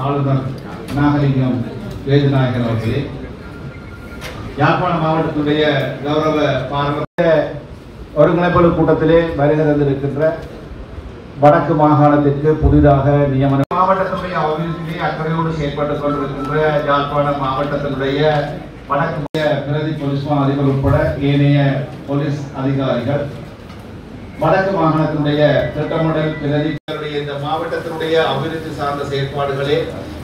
ஆளுநர் நாகலிங்கம் வேதநாயகன் அவர்களே, யாழ்ப்பாண மாவட்டத்துடைய கௌரவ பாராளுமன்ற ஒருங்கிணைப்பாளர் கூட்டத்திலே வருகை தந்திருக்கின்ற வடக்கு மாகாணத்திற்கு புதிதாக நியமனம் மாவட்டத்தினுடைய அபிவிருத்தியை அக்கறையோடு செயல்பட்டுக் கொண்டிருக்கின்ற யாழ்ப்பாண மாவட்டத்தினுடைய வடக்கு பிரதி போலீஸ் அதிபர் உட்பட ஏனைய போலீஸ் அதிகாரிகள், வடக்கு மாகாணத்தினுடைய திட்டமிடல் பிரதிகளுடைய இந்த மாவட்டத்தினுடைய அபிவிருத்தி சார்ந்த செயற்பாடுகளே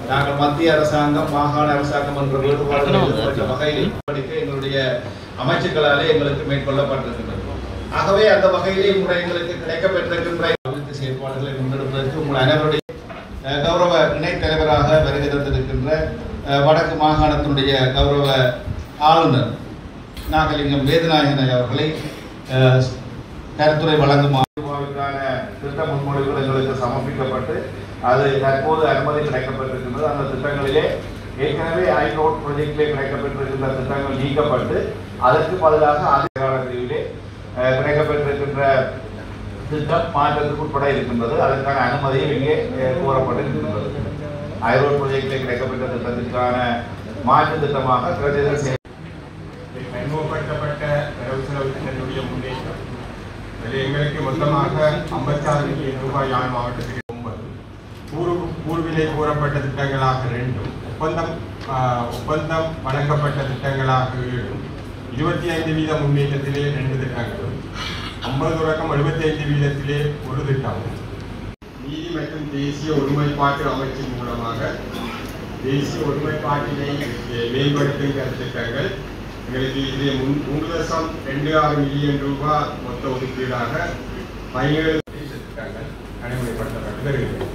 நாங்கள் மத்திய அரசாங்கம் மாகாண அரசாங்கம் என்ற வேறுபாடுகள் வகையில் எங்களுடைய அமைச்சுக்களாலே எங்களுக்கு மேற்கொள்ளப்பட்டிருக்கின்றது. ஆகவே அந்த வகையிலே எங்களுக்கு கிடைக்கப்பெற்றிருக்கின்ற அபிவிருத்தி செயற்பாடுகளை முன்னெடுப்பதற்கு உங்கள் அனைவருடைய கௌரவ இணைத் தலைவராக வருகை தந்திருக்கின்ற வடக்கு மாகாணத்தினுடைய கௌரவ ஆளுநர் நாகலிங்கம் வேதநாயகன் அவர்களை கருத்துரை வழங்குமாறுக்கான திட்ட முன்மொழிவுகள் எங்களுக்கு சமர்ப்பிக்கப்பட்டு அது தற்போது அனுமதி கிடைக்கப்பட்டிருக்கின்றது. அந்த திட்டங்களிலே ஏற்கனவே ஹைரோட் ப்ராஜெக்டிலே கிடைக்கப்பட்டிருக்கின்ற திட்டங்கள் நீக்கப்பட்டு அதற்கு பதிலாக அதிகார பிரிவிலே கிடைக்கப்பட்டிருக்கின்ற திட்டம் மாற்றத்துக்கு உட்பட இருக்கின்றது. அதற்கான அனுமதியும் இங்கே கோரப்பட்டிருக்கின்றது. ஹைரோட் ப்ராஜெக்டிலே கிடைக்கப்பட்ட திட்டத்திற்கான மாற்று திட்டமாக பிரதேச பயன்படுத்தப்பட்ட வரவு செலவு திட்டத்தினுடைய முன்னேற்றம் எங்களுக்கு மொத்தமாக 56 மில்லியன் ரூபாய் யாழ் மாவட்டத்திற்கு 9 பூர்விலை கூறப்பட்ட திட்டங்களாக 2 ஒப்பந்தம் வழங்கப்பட்ட திட்டங்களாக 7 25% முன்னேற்றத்திலே 2 திட்டங்களும் 50 தொடக்கம் 75% ஒரு திட்டமும் நீதி மற்றும் தேசிய ஒருமைப்பாட்டு அமைச்சின் மூலமாக தேசிய ஒருமைப்பாட்டினை மேம்படுத்துகிற திட்டங்கள் எங்களுக்கு இதிலே 3.26 மில்லியன் ரூபாய் மொத்த ஒதுக்கீடாக 17 திட்டங்கள் நடைமுறைப்படுத்தப்பட்டு வருகிறது.